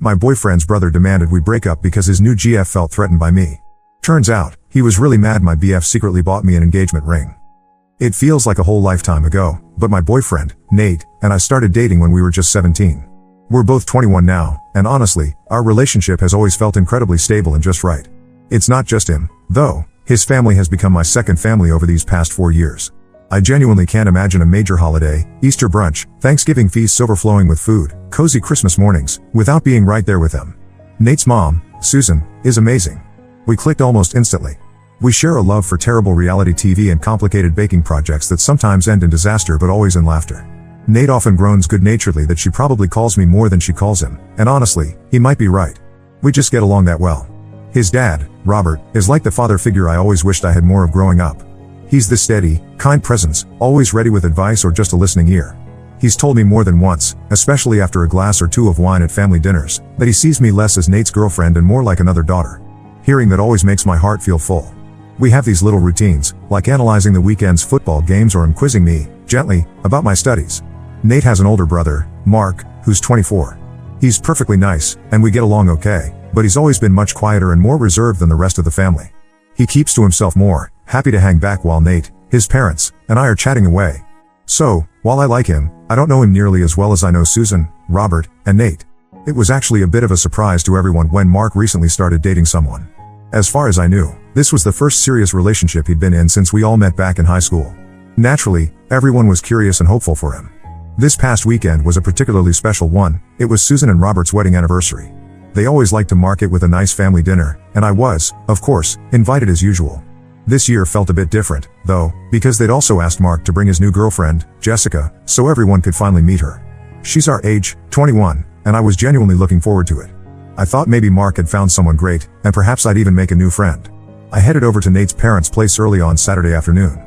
My boyfriend's brother demanded we break up because his new GF felt threatened by me. Turns out, he was really mad my BF secretly bought me an engagement ring. It feels like a whole lifetime ago, but my boyfriend, Nate, and I started dating when we were just 17. We're both 21 now, and honestly, our relationship has always felt incredibly stable and just right. It's not just him, though. His family has become my second family over these past 4 years. I genuinely can't imagine a major holiday, Easter brunch, Thanksgiving feasts overflowing with food, cozy Christmas mornings, without being right there with them. Nate's mom, Susan, is amazing. We clicked almost instantly. We share a love for terrible reality TV and complicated baking projects that sometimes end in disaster but always in laughter. Nate often groans good-naturedly that she probably calls me more than she calls him, and honestly, he might be right. We just get along that well. His dad, Robert, is like the father figure I always wished I had more of growing up. He's the steady, kind presence, always ready with advice or just a listening ear. He's told me more than once, especially after a glass or two of wine at family dinners, that he sees me less as Nate's girlfriend and more like another daughter. Hearing that always makes my heart feel full. We have these little routines, like analyzing the weekend's football games or him quizzing me, gently, about my studies. Nate has an older brother, Mark, who's 24. He's perfectly nice, and we get along okay, but he's always been much quieter and more reserved than the rest of the family. He keeps to himself more, happy to hang back while Nate, his parents, and I are chatting away. So, while I like him, I don't know him nearly as well as I know Susan, Robert, and Nate. It was actually a bit of a surprise to everyone when Mark recently started dating someone. As far as I knew, this was the first serious relationship he'd been in since we all met back in high school. Naturally, everyone was curious and hopeful for him. This past weekend was a particularly special one. It was Susan and Robert's wedding anniversary. They always like to mark it with a nice family dinner, and I was, of course, invited as usual. This year felt a bit different, though, because they'd also asked Mark to bring his new girlfriend, Jessica, so everyone could finally meet her. She's our age, 21, and I was genuinely looking forward to it. I thought maybe Mark had found someone great, and perhaps I'd even make a new friend. I headed over to Nate's parents' place early on Saturday afternoon.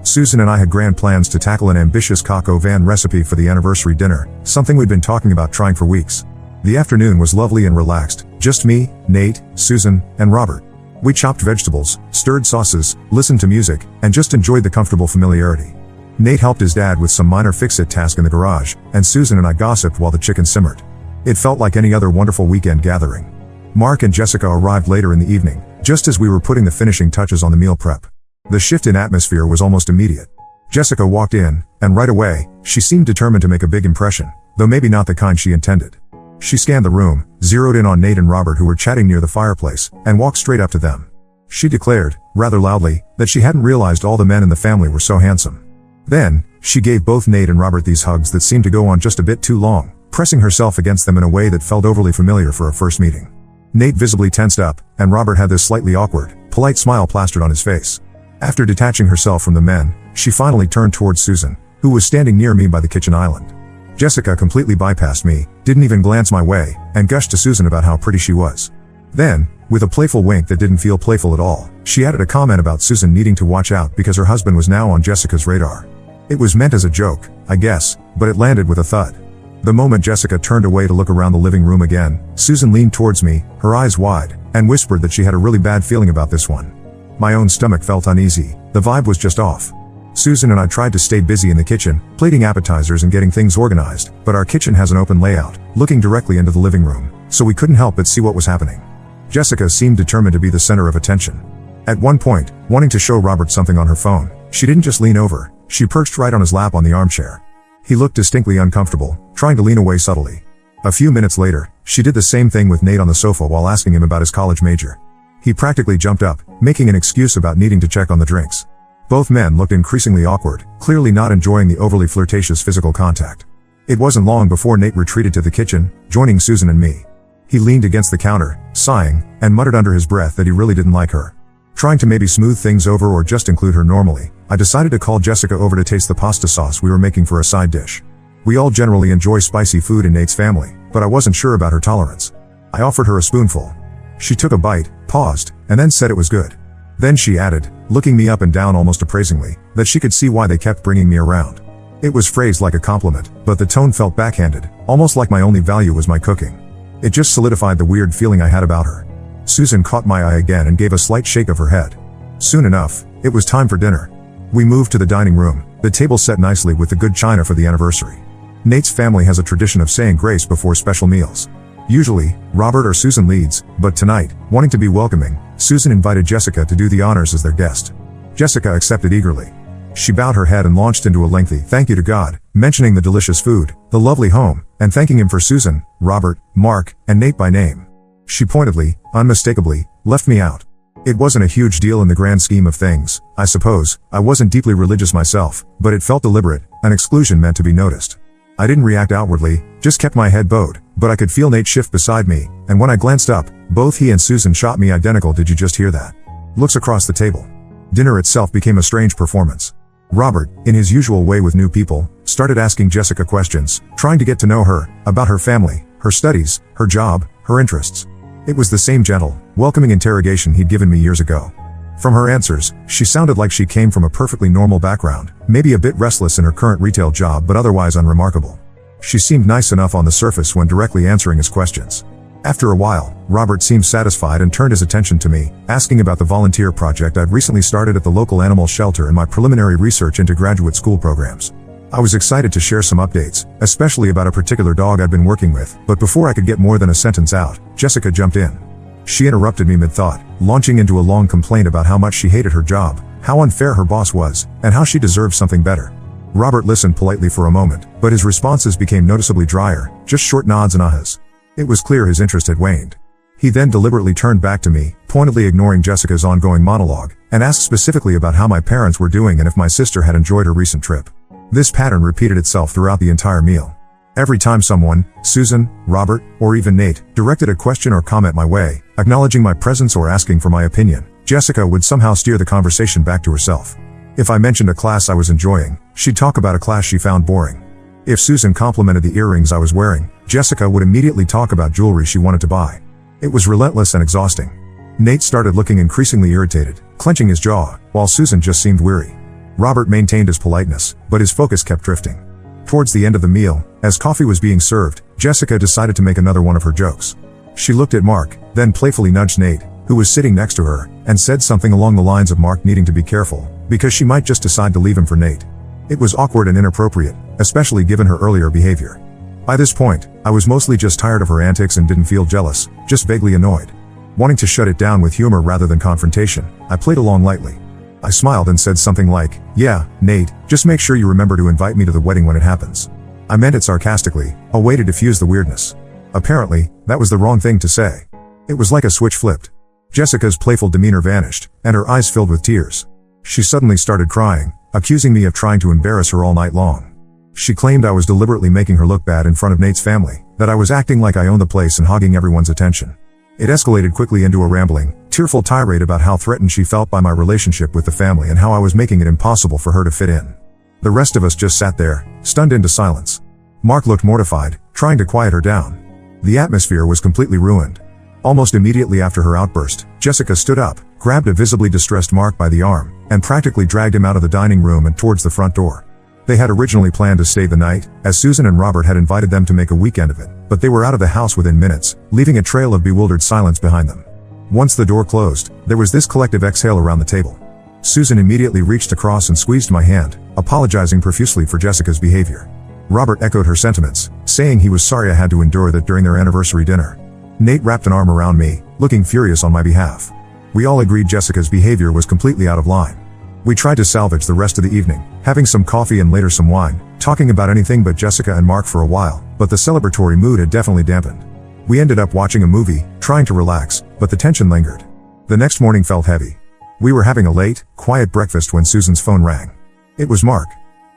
Susan and I had grand plans to tackle an ambitious coq au vin recipe for the anniversary dinner, something we'd been talking about trying for weeks. The afternoon was lovely and relaxed, just me, Nate, Susan, and Robert. We chopped vegetables, stirred sauces, listened to music, and just enjoyed the comfortable familiarity. Nate helped his dad with some minor fix-it task in the garage, and Susan and I gossiped while the chicken simmered. It felt like any other wonderful weekend gathering. Mark and Jessica arrived later in the evening, just as we were putting the finishing touches on the meal prep. The shift in atmosphere was almost immediate. Jessica walked in, and right away, she seemed determined to make a big impression, though maybe not the kind she intended. She scanned the room, zeroed in on Nate and Robert who were chatting near the fireplace, and walked straight up to them. She declared, rather loudly, that she hadn't realized all the men in the family were so handsome. Then, she gave both Nate and Robert these hugs that seemed to go on just a bit too long, pressing herself against them in a way that felt overly familiar for a first meeting. Nate visibly tensed up, and Robert had this slightly awkward, polite smile plastered on his face. After detaching herself from the men, she finally turned towards Susan, who was standing near me by the kitchen island. Jessica completely bypassed me, didn't even glance my way, and gushed to Susan about how pretty she was. Then, with a playful wink that didn't feel playful at all, she added a comment about Susan needing to watch out because her husband was now on Jessica's radar. It was meant as a joke, I guess, but it landed with a thud. The moment Jessica turned away to look around the living room again, Susan leaned towards me, her eyes wide, and whispered that she had a really bad feeling about this one. My own stomach felt uneasy, the vibe was just off. Susan and I tried to stay busy in the kitchen, plating appetizers and getting things organized, but our kitchen has an open layout, looking directly into the living room, so we couldn't help but see what was happening. Jessica seemed determined to be the center of attention. At one point, wanting to show Robert something on her phone, she didn't just lean over, she perched right on his lap on the armchair. He looked distinctly uncomfortable, trying to lean away subtly. A few minutes later, she did the same thing with Nate on the sofa while asking him about his college major. He practically jumped up, making an excuse about needing to check on the drinks. Both men looked increasingly awkward, clearly not enjoying the overly flirtatious physical contact. It wasn't long before Nate retreated to the kitchen, joining Susan and me. He leaned against the counter, sighing, and muttered under his breath that he really didn't like her. Trying to maybe smooth things over or just include her normally, I decided to call Jessica over to taste the pasta sauce we were making for a side dish. We all generally enjoy spicy food in Nate's family, but I wasn't sure about her tolerance. I offered her a spoonful. She took a bite, paused, and then said it was good. Then she added, looking me up and down almost appraisingly, that she could see why they kept bringing me around. It was phrased like a compliment, but the tone felt backhanded, almost like my only value was my cooking. It just solidified the weird feeling I had about her. Susan caught my eye again and gave a slight shake of her head. Soon enough, it was time for dinner. We moved to the dining room, the table set nicely with the good china for the anniversary. Nate's family has a tradition of saying grace before special meals. Usually, Robert or Susan leads, but tonight, wanting to be welcoming, Susan invited Jessica to do the honors as their guest. Jessica accepted eagerly. She bowed her head and launched into a lengthy thank you to God, mentioning the delicious food, the lovely home, and thanking him for Susan, Robert, Mark, and Nate by name. She pointedly, unmistakably, left me out. It wasn't a huge deal in the grand scheme of things, I suppose. I wasn't deeply religious myself, but it felt deliberate, an exclusion meant to be noticed. I didn't react outwardly, just kept my head bowed, but I could feel Nate shift beside me, and when I glanced up, both he and Susan shot me identical. Did you just hear that? Looks across the table. Dinner itself became a strange performance. Robert, in his usual way with new people, started asking Jessica questions, trying to get to know her, about her family, her studies, her job, her interests. It was the same gentle, welcoming interrogation he'd given me years ago. From her answers, she sounded like she came from a perfectly normal background, maybe a bit restless in her current retail job but otherwise unremarkable. She seemed nice enough on the surface when directly answering his questions. After a while, Robert seemed satisfied and turned his attention to me, asking about the volunteer project I'd recently started at the local animal shelter and my preliminary research into graduate school programs. I was excited to share some updates, especially about a particular dog I'd been working with, but before I could get more than a sentence out, Jessica jumped in. She interrupted me mid-thought, launching into a long complaint about how much she hated her job, how unfair her boss was, and how she deserved something better. Robert listened politely for a moment, but his responses became noticeably drier, just short nods and ahas. It was clear his interest had waned. He then deliberately turned back to me, pointedly ignoring Jessica's ongoing monologue, and asked specifically about how my parents were doing and if my sister had enjoyed her recent trip. This pattern repeated itself throughout the entire meal. Every time someone, Susan, Robert, or even Nate, directed a question or comment my way, acknowledging my presence or asking for my opinion, Jessica would somehow steer the conversation back to herself. If I mentioned a class I was enjoying, she'd talk about a class she found boring. If Susan complimented the earrings I was wearing, Jessica would immediately talk about jewelry she wanted to buy. It was relentless and exhausting. Nate started looking increasingly irritated, clenching his jaw, while Susan just seemed weary. Robert maintained his politeness, but his focus kept drifting. Towards the end of the meal, as coffee was being served, Jessica decided to make another one of her jokes. She looked at Mark, then playfully nudged Nate, who was sitting next to her, and said something along the lines of Mark needing to be careful, because she might just decide to leave him for Nate. It was awkward and inappropriate, especially given her earlier behavior. By this point, I was mostly just tired of her antics and didn't feel jealous, just vaguely annoyed. Wanting to shut it down with humor rather than confrontation, I played along lightly. I smiled and said something like, "Yeah, Nate, just make sure you remember to invite me to the wedding when it happens." I meant it sarcastically, a way to diffuse the weirdness. Apparently, that was the wrong thing to say. It was like a switch flipped. Jessica's playful demeanor vanished, and her eyes filled with tears. She suddenly started crying, accusing me of trying to embarrass her all night long. She claimed I was deliberately making her look bad in front of Nate's family, that I was acting like I owned the place and hogging everyone's attention. It escalated quickly into a rambling, tearful tirade about how threatened she felt by my relationship with the family and how I was making it impossible for her to fit in. The rest of us just sat there, stunned into silence. Mark looked mortified, trying to quiet her down. The atmosphere was completely ruined. Almost immediately after her outburst, Jessica stood up, grabbed a visibly distressed Mark by the arm, and practically dragged him out of the dining room and towards the front door. They had originally planned to stay the night, as Susan and Robert had invited them to make a weekend of it, but they were out of the house within minutes, leaving a trail of bewildered silence behind them. Once the door closed, there was this collective exhale around the table. Susan immediately reached across and squeezed my hand, apologizing profusely for Jessica's behavior. Robert echoed her sentiments, saying he was sorry I had to endure that during their anniversary dinner. Nate wrapped an arm around me, looking furious on my behalf. We all agreed Jessica's behavior was completely out of line. We tried to salvage the rest of the evening, having some coffee and later some wine, talking about anything but Jessica and Mark for a while, but the celebratory mood had definitely dampened. We ended up watching a movie, trying to relax, but the tension lingered. The next morning felt heavy. We were having a late, quiet breakfast when Susan's phone rang. It was Mark.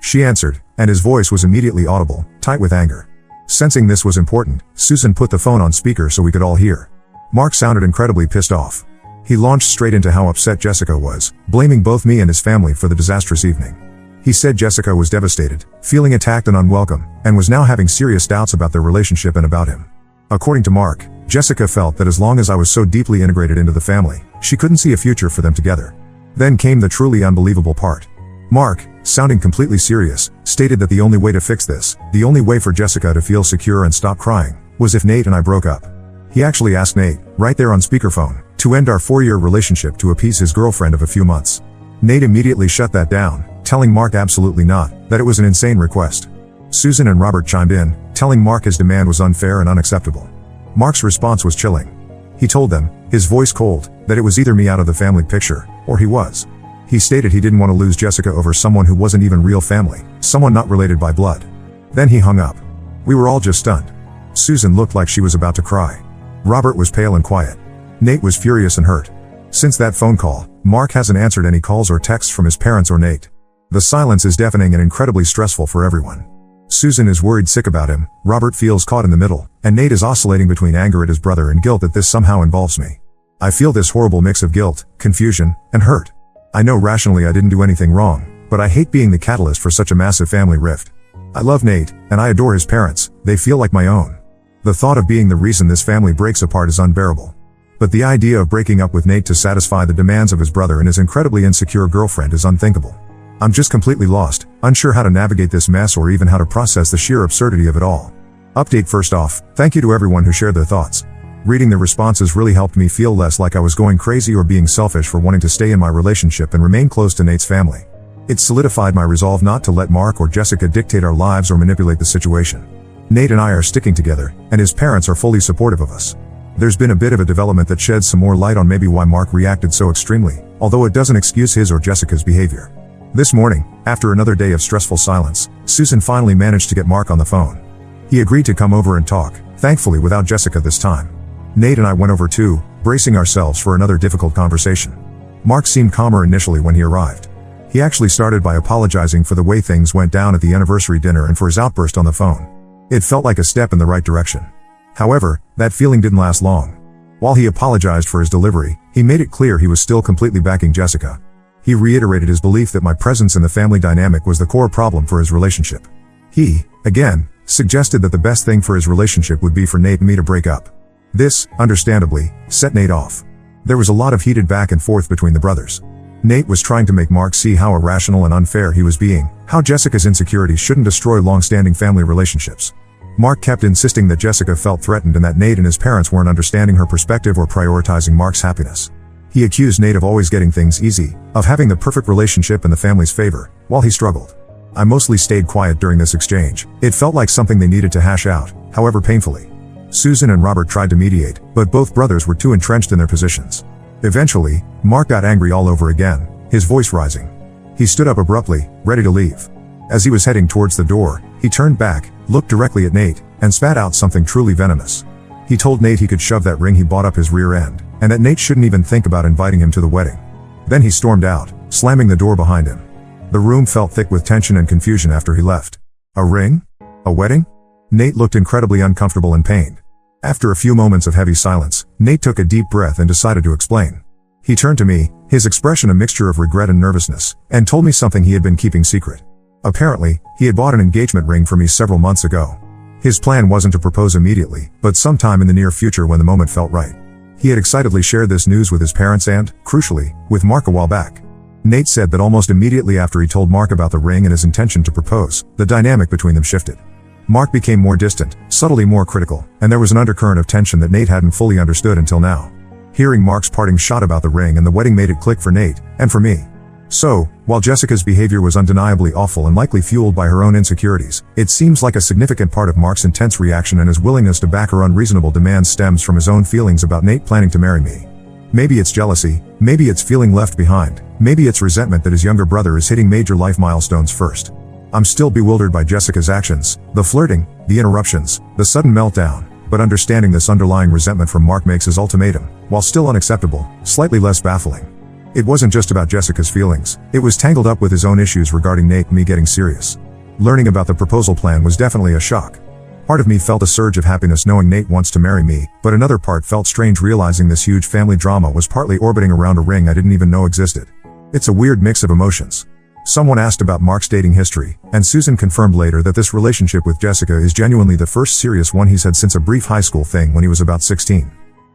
She answered, and his voice was immediately audible, tight with anger. Sensing this was important, Susan put the phone on speaker so we could all hear. Mark sounded incredibly pissed off. He launched straight into how upset Jessica was, blaming both me and his family for the disastrous evening. He said Jessica was devastated, feeling attacked and unwelcome, and was now having serious doubts about their relationship and about him. According to Mark, Jessica felt that as long as I was so deeply integrated into the family, she couldn't see a future for them together. Then came the truly unbelievable part. Mark, sounding completely serious, stated that the only way to fix this, the only way for Jessica to feel secure and stop crying, was if Nate and I broke up. He actually asked Nate, right there on speakerphone, to end our 4-year relationship to appease his girlfriend of a few months. Nate immediately shut that down, telling Mark absolutely not, that it was an insane request. Susan and Robert chimed in, telling Mark his demand was unfair and unacceptable. Mark's response was chilling. He told them, his voice cold, that it was either me out of the family picture, or he was. He stated he didn't want to lose Jessica over someone who wasn't even real family, someone not related by blood. Then he hung up. We were all just stunned. Susan looked like she was about to cry. Robert was pale and quiet. Nate was furious and hurt. Since that phone call, Mark hasn't answered any calls or texts from his parents or Nate. The silence is deafening and incredibly stressful for everyone. Susan is worried sick about him, Robert feels caught in the middle, and Nate is oscillating between anger at his brother and guilt that this somehow involves me. I feel this horrible mix of guilt, confusion, and hurt. I know rationally I didn't do anything wrong, but I hate being the catalyst for such a massive family rift. I love Nate, and I adore his parents, they feel like my own. The thought of being the reason this family breaks apart is unbearable. But the idea of breaking up with Nate to satisfy the demands of his brother and his incredibly insecure girlfriend is unthinkable. I'm just completely lost, unsure how to navigate this mess or even how to process the sheer absurdity of it all. Update first off, thank you to everyone who shared their thoughts. Reading the responses really helped me feel less like I was going crazy or being selfish for wanting to stay in my relationship and remain close to Nate's family. It solidified my resolve not to let Mark or Jessica dictate our lives or manipulate the situation. Nate and I are sticking together, and his parents are fully supportive of us. There's been a bit of a development that sheds some more light on maybe why Mark reacted so extremely, although it doesn't excuse his or Jessica's behavior. This morning, after another day of stressful silence, Susan finally managed to get Mark on the phone. He agreed to come over and talk, thankfully without Jessica this time. Nate and I went over too, bracing ourselves for another difficult conversation. Mark seemed calmer initially when he arrived. He actually started by apologizing for the way things went down at the anniversary dinner and for his outburst on the phone. It felt like a step in the right direction. However, that feeling didn't last long. While he apologized for his delivery, he made it clear he was still completely backing Jessica. He reiterated his belief that my presence in the family dynamic was the core problem for his relationship. He, again, suggested that the best thing for his relationship would be for Nate and me to break up. This, understandably, set Nate off. There was a lot of heated back and forth between the brothers. Nate was trying to make Mark see how irrational and unfair he was being, how Jessica's insecurities shouldn't destroy long-standing family relationships. Mark kept insisting that Jessica felt threatened and that Nate and his parents weren't understanding her perspective or prioritizing Mark's happiness. He accused Nate of always getting things easy, of having the perfect relationship in the family's favor, while he struggled. I mostly stayed quiet during this exchange. It felt like something they needed to hash out, however painfully. Susan and Robert tried to mediate, but both brothers were too entrenched in their positions. Eventually, Mark got angry all over again, his voice rising. He stood up abruptly, ready to leave. As he was heading towards the door, he turned back, looked directly at Nate, and spat out something truly venomous. He told Nate he could shove that ring he bought up his rear end, and that Nate shouldn't even think about inviting him to the wedding. Then he stormed out, slamming the door behind him. The room felt thick with tension and confusion after he left. A ring? A wedding? Nate looked incredibly uncomfortable and pained. After a few moments of heavy silence, Nate took a deep breath and decided to explain. He turned to me, his expression a mixture of regret and nervousness, and told me something he had been keeping secret. Apparently, he had bought an engagement ring for me several months ago. His plan wasn't to propose immediately, but sometime in the near future when the moment felt right. He had excitedly shared this news with his parents and, crucially, with Mark a while back. Nate said that almost immediately after he told Mark about the ring and his intention to propose, the dynamic between them shifted. Mark became more distant, subtly more critical, and there was an undercurrent of tension that Nate hadn't fully understood until now. Hearing Mark's parting shot about the ring and the wedding made it click for Nate, and for me. So, while Jessica's behavior was undeniably awful and likely fueled by her own insecurities, it seems like a significant part of Mark's intense reaction and his willingness to back her unreasonable demands stems from his own feelings about Nate planning to marry me. Maybe it's jealousy, maybe it's feeling left behind, maybe it's resentment that his younger brother is hitting major life milestones first. I'm still bewildered by Jessica's actions, the flirting, the interruptions, the sudden meltdown, but understanding this underlying resentment from Mark makes his ultimatum, while still unacceptable, slightly less baffling. It wasn't just about Jessica's feelings, it was tangled up with his own issues regarding Nate and me getting serious. Learning about the proposal plan was definitely a shock. Part of me felt a surge of happiness knowing Nate wants to marry me, but another part felt strange realizing this huge family drama was partly orbiting around a ring I didn't even know existed. It's a weird mix of emotions. Someone asked about Mark's dating history, and Susan confirmed later that this relationship with Jessica is genuinely the first serious one he's had since a brief high school thing when he was about 16.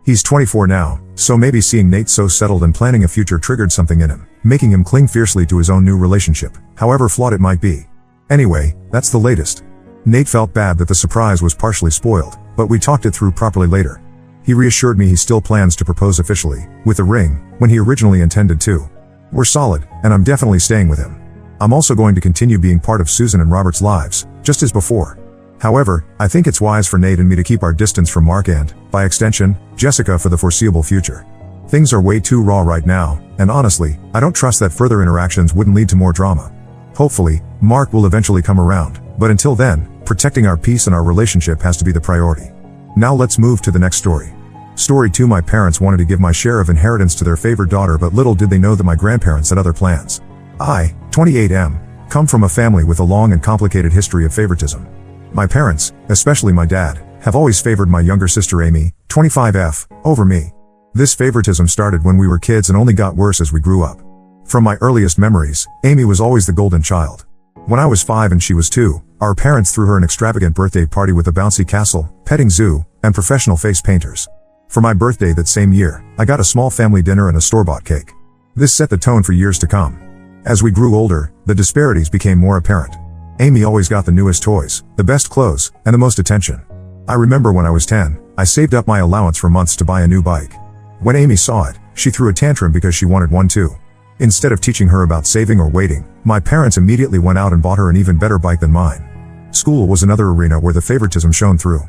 He's 24 now, so maybe seeing Nate so settled and planning a future triggered something in him, making him cling fiercely to his own new relationship, however flawed it might be. Anyway, that's the latest. Nate felt bad that the surprise was partially spoiled, but we talked it through properly later. He reassured me he still plans to propose officially, with a ring, when he originally intended to. We're solid, and I'm definitely staying with him. I'm also going to continue being part of Susan and Robert's lives, just as before. However, I think it's wise for Nate and me to keep our distance from Mark and, by extension, Jessica for the foreseeable future. Things are way too raw right now, and honestly, I don't trust that further interactions wouldn't lead to more drama. Hopefully, Mark will eventually come around, but until then, protecting our peace and our relationship has to be the priority. Now let's move to the next story. Story 2. My parents wanted to give my share of inheritance to their favored daughter, but little did they know that my grandparents had other plans. I, 28M, come from a family with a long and complicated history of favoritism. My parents, especially my dad, have always favored my younger sister Amy, 25F, over me. This favoritism started when we were kids and only got worse as we grew up. From my earliest memories, Amy was always the golden child. When I was 5 and she was 2, our parents threw her an extravagant birthday party with a bouncy castle, petting zoo, and professional face painters. For my birthday that same year, I got a small family dinner and a store-bought cake. This set the tone for years to come. As we grew older, the disparities became more apparent. Amy always got the newest toys, the best clothes, and the most attention. I remember when I was 10, I saved up my allowance for months to buy a new bike. When Amy saw it, she threw a tantrum because she wanted one too. Instead of teaching her about saving or waiting, my parents immediately went out and bought her an even better bike than mine. School was another arena where the favoritism shone through.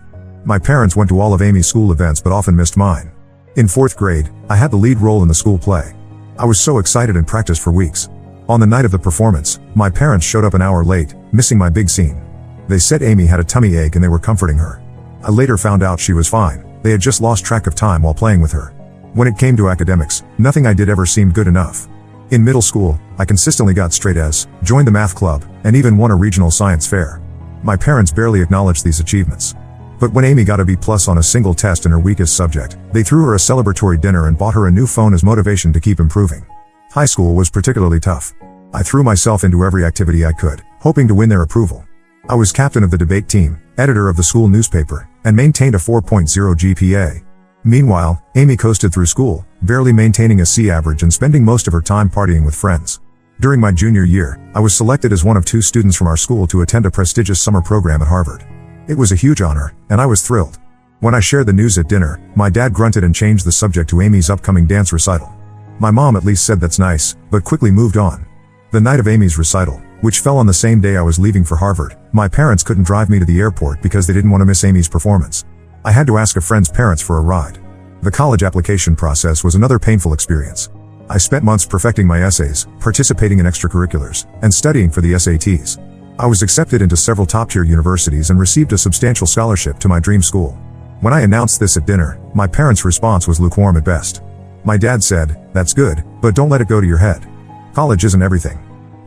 My parents went to all of Amy's school events but often missed mine. In 4th grade, I had the lead role in the school play. I was so excited and practiced for weeks. On the night of the performance, my parents showed up an hour late, missing my big scene. They said Amy had a tummy ache and they were comforting her. I later found out she was fine. They had just lost track of time while playing with her. When it came to academics, nothing I did ever seemed good enough. In middle school, I consistently got straight A's, joined the math club, and even won a regional science fair. My parents barely acknowledged these achievements. But when Amy got a B+ on a single test in her weakest subject, they threw her a celebratory dinner and bought her a new phone as motivation to keep improving. High school was particularly tough. I threw myself into every activity I could, hoping to win their approval. I was captain of the debate team, editor of the school newspaper, and maintained a 4.0 GPA. Meanwhile, Amy coasted through school, barely maintaining a C average and spending most of her time partying with friends. During my junior year, I was selected as one of 2 students from our school to attend a prestigious summer program at Harvard. It was a huge honor, and I was thrilled. When I shared the news at dinner, my dad grunted and changed the subject to Amy's upcoming dance recital. My mom at least said that's nice, but quickly moved on. The night of Amy's recital, which fell on the same day I was leaving for Harvard, my parents couldn't drive me to the airport because they didn't want to miss Amy's performance. I had to ask a friend's parents for a ride. The college application process was another painful experience. I spent months perfecting my essays, participating in extracurriculars, and studying for the SATs. I was accepted into several top-tier universities and received a substantial scholarship to my dream school. When I announced this at dinner, my parents' response was lukewarm at best. My dad said, "That's good, but don't let it go to your head. College isn't everything."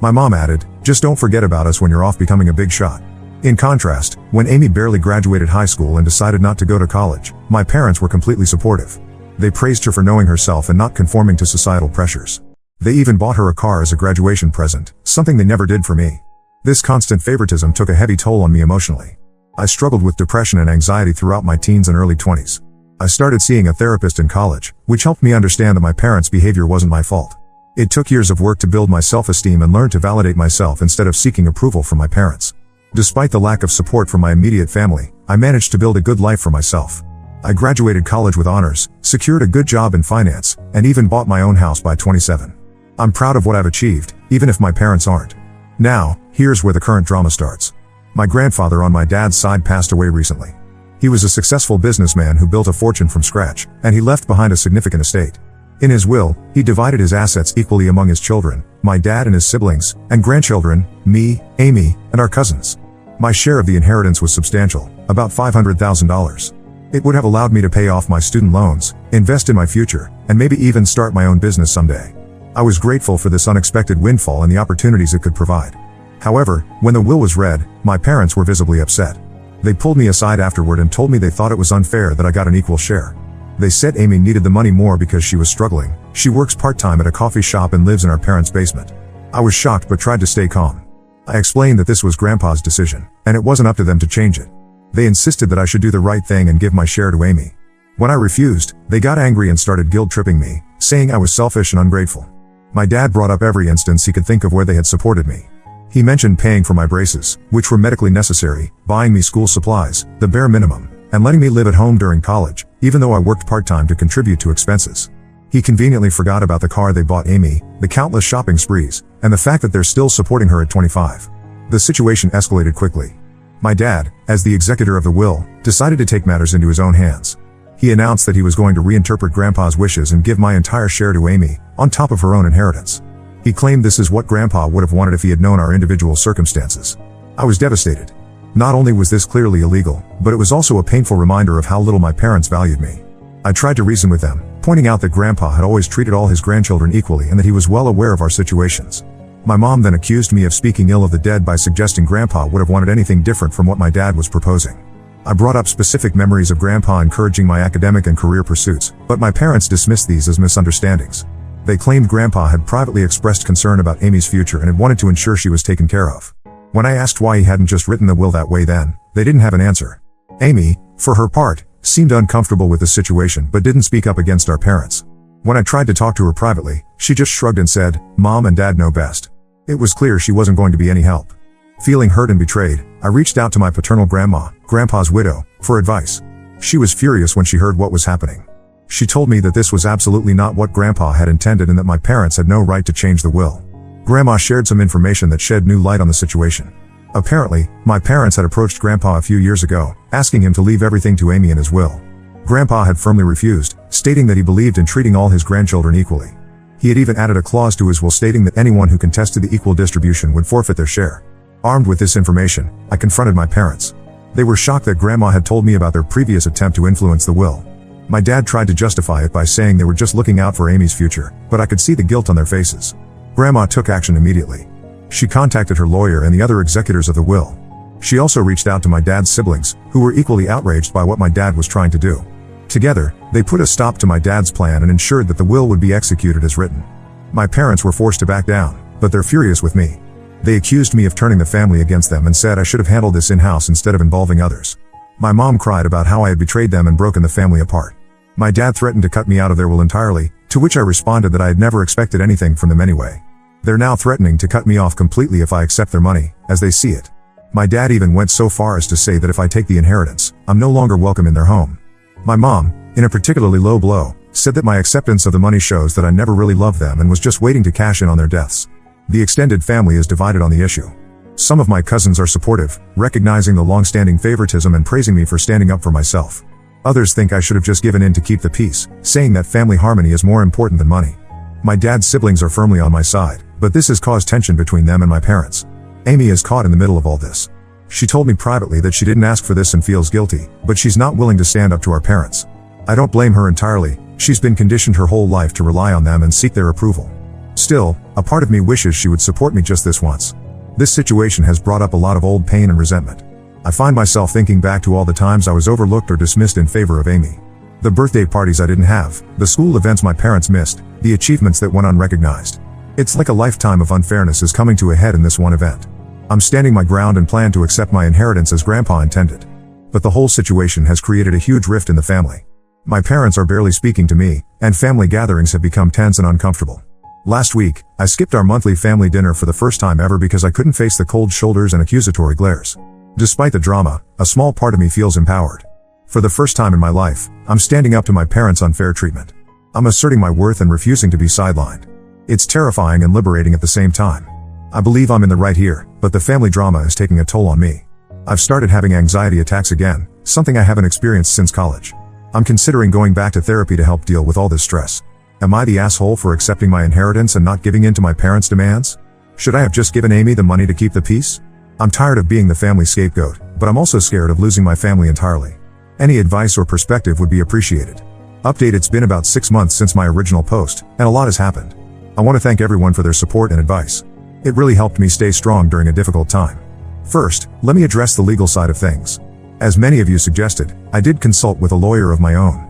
My mom added, "Just don't forget about us when you're off becoming a big shot." In contrast, when Amy barely graduated high school and decided not to go to college, my parents were completely supportive. They praised her for knowing herself and not conforming to societal pressures. They even bought her a car as a graduation present, something they never did for me. This constant favoritism took a heavy toll on me emotionally. I struggled with depression and anxiety throughout my teens and early 20s. I started seeing a therapist in college, which helped me understand that my parents' behavior wasn't my fault. It took years of work to build my self-esteem and learn to validate myself instead of seeking approval from my parents. Despite the lack of support from my immediate family, I managed to build a good life for myself. I graduated college with honors, secured a good job in finance, and even bought my own house by 27. I'm proud of what I've achieved, even if my parents aren't. Now, here's where the current drama starts. My grandfather on my dad's side passed away recently. He was a successful businessman who built a fortune from scratch, and he left behind a significant estate. In his will, he divided his assets equally among his children, my dad and his siblings, and grandchildren, me, Amy, and our cousins. My share of the inheritance was substantial, about $500,000. It would have allowed me to pay off my student loans, invest in my future, and maybe even start my own business someday. I was grateful for this unexpected windfall and the opportunities it could provide. However, when the will was read, my parents were visibly upset. They pulled me aside afterward and told me they thought it was unfair that I got an equal share. They said Amy needed the money more because she was struggling. She works part-time at a coffee shop and lives in our parents' basement. I was shocked but tried to stay calm. I explained that this was Grandpa's decision, and it wasn't up to them to change it. They insisted that I should do the right thing and give my share to Amy. When I refused, they got angry and started guilt-tripping me, saying I was selfish and ungrateful. My dad brought up every instance he could think of where they had supported me. He mentioned paying for my braces, which were medically necessary, buying me school supplies, the bare minimum, and letting me live at home during college, even though I worked part-time to contribute to expenses. He conveniently forgot about the car they bought Amy, the countless shopping sprees, and the fact that they're still supporting her at 25. The situation escalated quickly. My dad, as the executor of the will, decided to take matters into his own hands. He announced that he was going to reinterpret Grandpa's wishes and give my entire share to Amy, on top of her own inheritance. He claimed this is what Grandpa would have wanted if he had known our individual circumstances. I was devastated. Not only was this clearly illegal, but it was also a painful reminder of how little my parents valued me. I tried to reason with them, pointing out that Grandpa had always treated all his grandchildren equally and that he was well aware of our situations. My mom then accused me of speaking ill of the dead by suggesting Grandpa would have wanted anything different from what my dad was proposing. I brought up specific memories of Grandpa encouraging my academic and career pursuits, but my parents dismissed these as misunderstandings. They claimed Grandpa had privately expressed concern about Amy's future and had wanted to ensure she was taken care of. When I asked why he hadn't just written the will that way then, they didn't have an answer. Amy, for her part, seemed uncomfortable with the situation but didn't speak up against our parents. When I tried to talk to her privately, she just shrugged and said, "Mom and Dad know best." It was clear she wasn't going to be any help. Feeling hurt and betrayed, I reached out to my paternal grandma, Grandpa's widow, for advice. She was furious when she heard what was happening. She told me that this was absolutely not what Grandpa had intended and that my parents had no right to change the will. Grandma shared some information that shed new light on the situation. Apparently, my parents had approached Grandpa a few years ago, asking him to leave everything to Amy in his will. Grandpa had firmly refused, stating that he believed in treating all his grandchildren equally. He had even added a clause to his will stating that anyone who contested the equal distribution would forfeit their share. Armed with this information, I confronted my parents. They were shocked that Grandma had told me about their previous attempt to influence the will. My dad tried to justify it by saying they were just looking out for Amy's future, but I could see the guilt on their faces. Grandma took action immediately. She contacted her lawyer and the other executors of the will. She also reached out to my dad's siblings, who were equally outraged by what my dad was trying to do. Together, they put a stop to my dad's plan and ensured that the will would be executed as written. My parents were forced to back down, but they're furious with me. They accused me of turning the family against them and said I should have handled this in-house instead of involving others. My mom cried about how I had betrayed them and broken the family apart. My dad threatened to cut me out of their will entirely, to which I responded that I had never expected anything from them anyway. They're now threatening to cut me off completely if I accept their money, as they see it. My dad even went so far as to say that if I take the inheritance, I'm no longer welcome in their home. My mom, in a particularly low blow, said that my acceptance of the money shows that I never really loved them and was just waiting to cash in on their deaths. The extended family is divided on the issue. Some of my cousins are supportive, recognizing the long-standing favoritism and praising me for standing up for myself. Others think I should have just given in to keep the peace, saying that family harmony is more important than money. My dad's siblings are firmly on my side, but this has caused tension between them and my parents. Amy is caught in the middle of all this. She told me privately that she didn't ask for this and feels guilty, but she's not willing to stand up to our parents. I don't blame her entirely. She's been conditioned her whole life to rely on them and seek their approval. Still, a part of me wishes she would support me just this once. This situation has brought up a lot of old pain and resentment. I find myself thinking back to all the times I was overlooked or dismissed in favor of Amy. The birthday parties I didn't have, the school events my parents missed, the achievements that went unrecognized. It's like a lifetime of unfairness is coming to a head in this one event. I'm standing my ground and plan to accept my inheritance as Grandpa intended. But the whole situation has created a huge rift in the family. My parents are barely speaking to me, and family gatherings have become tense and uncomfortable. Last week, I skipped our monthly family dinner for the first time ever because I couldn't face the cold shoulders and accusatory glares. Despite the drama, a small part of me feels empowered. For the first time in my life, I'm standing up to my parents' unfair treatment. I'm asserting my worth and refusing to be sidelined. It's terrifying and liberating at the same time. I believe I'm in the right here, but the family drama is taking a toll on me. I've started having anxiety attacks again, something I haven't experienced since college. I'm considering going back to therapy to help deal with all this stress. Am I the asshole for accepting my inheritance and not giving in to my parents' demands? Should I have just given Amy the money to keep the peace? I'm tired of being the family scapegoat, but I'm also scared of losing my family entirely. Any advice or perspective would be appreciated. Update: it's been about 6 months since my original post, and a lot has happened. I want to thank everyone for their support and advice. It really helped me stay strong during a difficult time. First, let me address the legal side of things. As many of you suggested, I did consult with a lawyer of my own.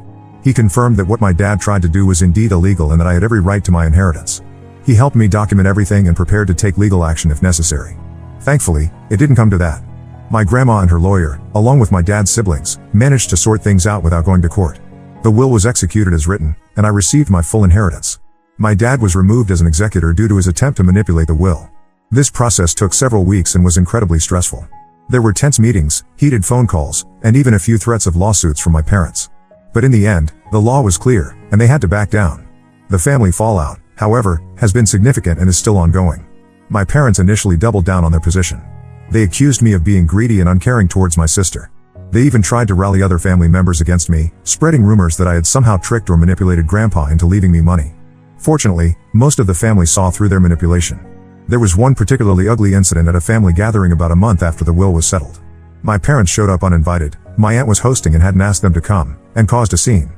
He confirmed that what my dad tried to do was indeed illegal and that I had every right to my inheritance. He helped me document everything and prepared to take legal action if necessary. Thankfully, it didn't come to that. My grandma and her lawyer, along with my dad's siblings, managed to sort things out without going to court. The will was executed as written, and I received my full inheritance. My dad was removed as an executor due to his attempt to manipulate the will. This process took several weeks and was incredibly stressful. There were tense meetings, heated phone calls, and even a few threats of lawsuits from my parents. But in the end, the law was clear, and they had to back down. The family fallout, however, has been significant and is still ongoing. My parents initially doubled down on their position. They accused me of being greedy and uncaring towards my sister. They even tried to rally other family members against me, spreading rumors that I had somehow tricked or manipulated Grandpa into leaving me money. Fortunately, most of the family saw through their manipulation. There was one particularly ugly incident at a family gathering about a month after the will was settled. My parents showed up uninvited. My aunt was hosting and hadn't asked them to come, and caused a scene.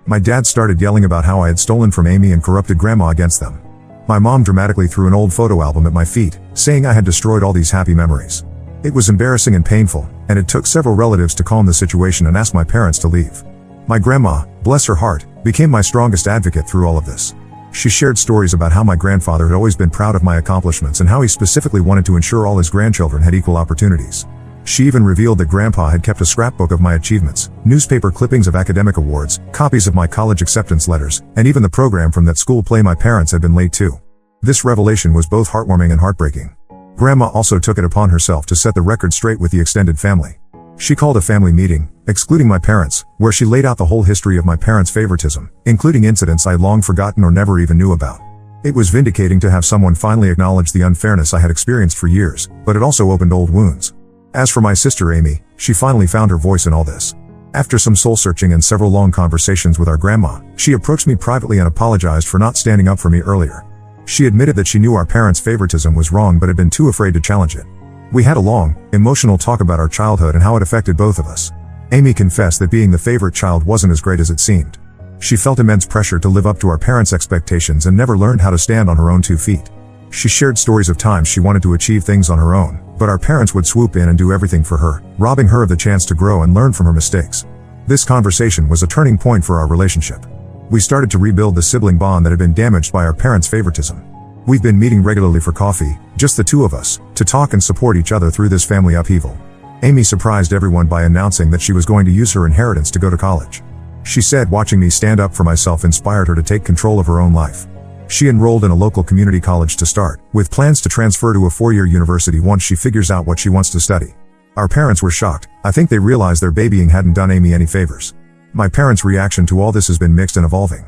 My dad started yelling about how I had stolen from Amy and corrupted Grandma against them. My mom dramatically threw an old photo album at my feet, saying I had destroyed all these happy memories. It was embarrassing and painful, and it took several relatives to calm the situation and ask my parents to leave. My grandma, bless her heart, became my strongest advocate through all of this. She shared stories about how my grandfather had always been proud of my accomplishments and how he specifically wanted to ensure all his grandchildren had equal opportunities. She even revealed that Grandpa had kept a scrapbook of my achievements, newspaper clippings of academic awards, copies of my college acceptance letters, and even the program from that school play my parents had been late to. This revelation was both heartwarming and heartbreaking. Grandma also took it upon herself to set the record straight with the extended family. She called a family meeting, excluding my parents, where she laid out the whole history of my parents' favoritism, including incidents I had long forgotten or never even knew about. It was vindicating to have someone finally acknowledge the unfairness I had experienced for years, but it also opened old wounds. As for my sister Amy, she finally found her voice in all this. After some soul-searching and several long conversations with our grandma, she approached me privately and apologized for not standing up for me earlier. She admitted that she knew our parents' favoritism was wrong but had been too afraid to challenge it. We had a long, emotional talk about our childhood and how it affected both of us. Amy confessed that being the favorite child wasn't as great as it seemed. She felt immense pressure to live up to our parents' expectations and never learned how to stand on her own 2 feet. She shared stories of times she wanted to achieve things on her own, but our parents would swoop in and do everything for her, robbing her of the chance to grow and learn from her mistakes. This conversation was a turning point for our relationship. We started to rebuild the sibling bond that had been damaged by our parents' favoritism. We've been meeting regularly for coffee, just the two of us, to talk and support each other through this family upheaval. Amy surprised everyone by announcing that she was going to use her inheritance to go to college. She said watching me stand up for myself inspired her to take control of her own life. She enrolled in a local community college to start, with plans to transfer to a 4-year university once she figures out what she wants to study. Our parents were shocked. I think they realized their babying hadn't done Amy any favors. My parents' reaction to all this has been mixed and evolving.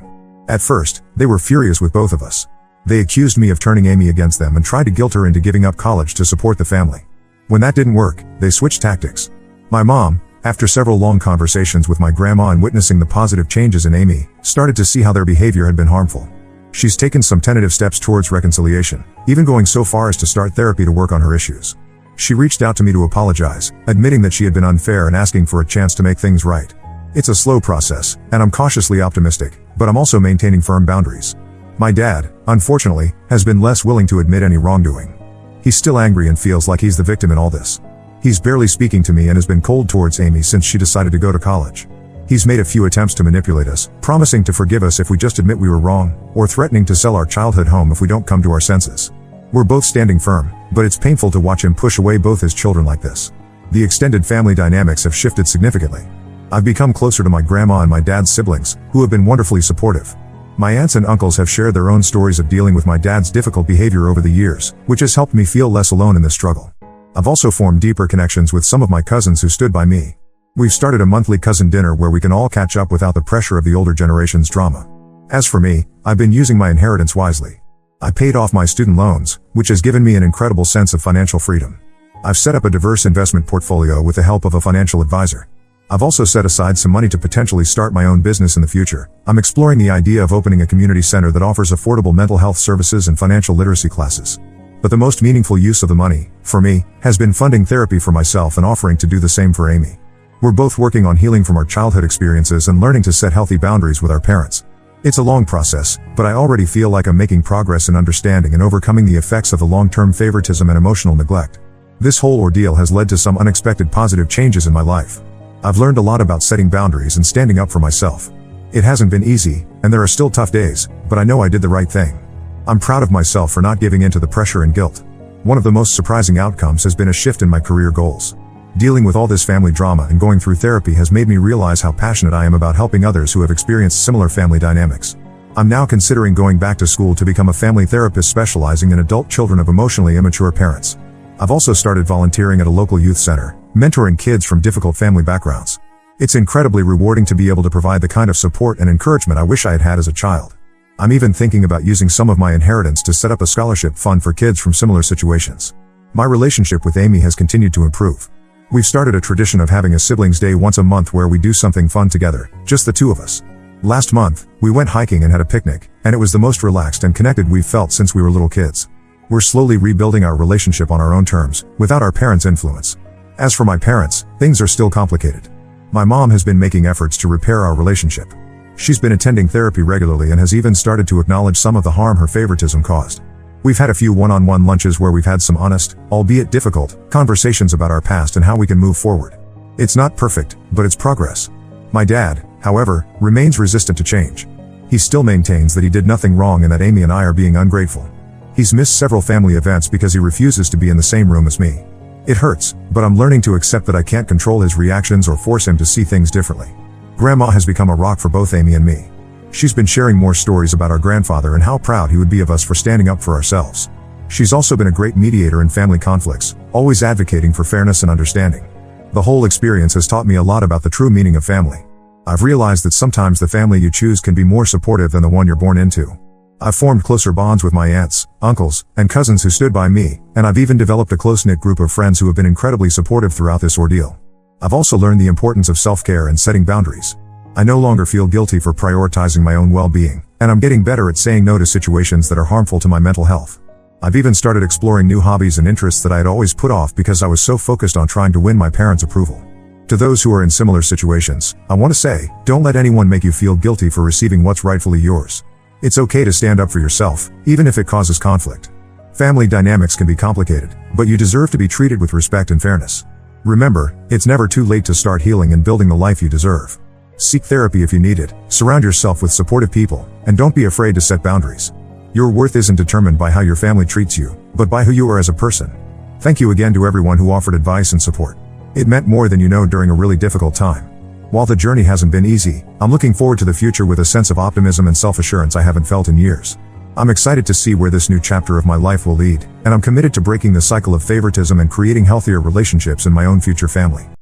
At first, they were furious with both of us. They accused me of turning Amy against them and tried to guilt her into giving up college to support the family. When that didn't work, they switched tactics. My mom, after several long conversations with my grandma and witnessing the positive changes in Amy, started to see how their behavior had been harmful. She's taken some tentative steps towards reconciliation, even going so far as to start therapy to work on her issues. She reached out to me to apologize, admitting that she had been unfair and asking for a chance to make things right. It's a slow process, and I'm cautiously optimistic, but I'm also maintaining firm boundaries. My dad, unfortunately, has been less willing to admit any wrongdoing. He's still angry and feels like he's the victim in all this. He's barely speaking to me and has been cold towards Amy since she decided to go to college. He's made a few attempts to manipulate us, promising to forgive us if we just admit we were wrong, or threatening to sell our childhood home if we don't come to our senses. We're both standing firm, but it's painful to watch him push away both his children like this. The extended family dynamics have shifted significantly. I've become closer to my grandma and my dad's siblings, who have been wonderfully supportive. My aunts and uncles have shared their own stories of dealing with my dad's difficult behavior over the years, which has helped me feel less alone in this struggle. I've also formed deeper connections with some of my cousins who stood by me. We've started a monthly cousin dinner where we can all catch up without the pressure of the older generation's drama. As for me, I've been using my inheritance wisely. I paid off my student loans, which has given me an incredible sense of financial freedom. I've set up a diverse investment portfolio with the help of a financial advisor. I've also set aside some money to potentially start my own business in the future. I'm exploring the idea of opening a community center that offers affordable mental health services and financial literacy classes. But the most meaningful use of the money, for me, has been funding therapy for myself and offering to do the same for Amy. We're both working on healing from our childhood experiences and learning to set healthy boundaries with our parents. It's a long process, but I already feel like I'm making progress in understanding and overcoming the effects of the long-term favoritism and emotional neglect. This whole ordeal has led to some unexpected positive changes in my life. I've learned a lot about setting boundaries and standing up for myself. It hasn't been easy, and there are still tough days, but I know I did the right thing. I'm proud of myself for not giving in to the pressure and guilt. One of the most surprising outcomes has been a shift in my career goals. Dealing with all this family drama and going through therapy has made me realize how passionate I am about helping others who have experienced similar family dynamics. I'm now considering going back to school to become a family therapist specializing in adult children of emotionally immature parents. I've also started volunteering at a local youth center, mentoring kids from difficult family backgrounds. It's incredibly rewarding to be able to provide the kind of support and encouragement I wish I had had as a child. I'm even thinking about using some of my inheritance to set up a scholarship fund for kids from similar situations. My relationship with Amy has continued to improve. We've started a tradition of having a siblings day once a month where we do something fun together, just the two of us. Last month, we went hiking and had a picnic, and it was the most relaxed and connected we've felt since we were little kids. We're slowly rebuilding our relationship on our own terms, without our parents' influence. As for my parents, things are still complicated. My mom has been making efforts to repair our relationship. She's been attending therapy regularly and has even started to acknowledge some of the harm her favoritism caused. We've had a few one-on-one lunches where we've had some honest, albeit difficult, conversations about our past and how we can move forward. It's not perfect, but it's progress. My dad, however, remains resistant to change. He still maintains that he did nothing wrong and that Amy and I are being ungrateful. He's missed several family events because he refuses to be in the same room as me. It hurts, but I'm learning to accept that I can't control his reactions or force him to see things differently. Grandma has become a rock for both Amy and me. She's been sharing more stories about our grandfather and how proud he would be of us for standing up for ourselves. She's also been a great mediator in family conflicts, always advocating for fairness and understanding. The whole experience has taught me a lot about the true meaning of family. I've realized that sometimes the family you choose can be more supportive than the one you're born into. I've formed closer bonds with my aunts, uncles, and cousins who stood by me, and I've even developed a close-knit group of friends who have been incredibly supportive throughout this ordeal. I've also learned the importance of self-care and setting boundaries. I no longer feel guilty for prioritizing my own well-being, and I'm getting better at saying no to situations that are harmful to my mental health. I've even started exploring new hobbies and interests that I had always put off because I was so focused on trying to win my parents' approval. To those who are in similar situations, I want to say, don't let anyone make you feel guilty for receiving what's rightfully yours. It's okay to stand up for yourself, even if it causes conflict. Family dynamics can be complicated, but you deserve to be treated with respect and fairness. Remember, it's never too late to start healing and building the life you deserve. Seek therapy if you need it, surround yourself with supportive people, and don't be afraid to set boundaries. Your worth isn't determined by how your family treats you, but by who you are as a person. Thank you again to everyone who offered advice and support. It meant more than you know during a really difficult time. While the journey hasn't been easy, I'm looking forward to the future with a sense of optimism and self-assurance I haven't felt in years. I'm excited to see where this new chapter of my life will lead, and I'm committed to breaking the cycle of favoritism and creating healthier relationships in my own future family.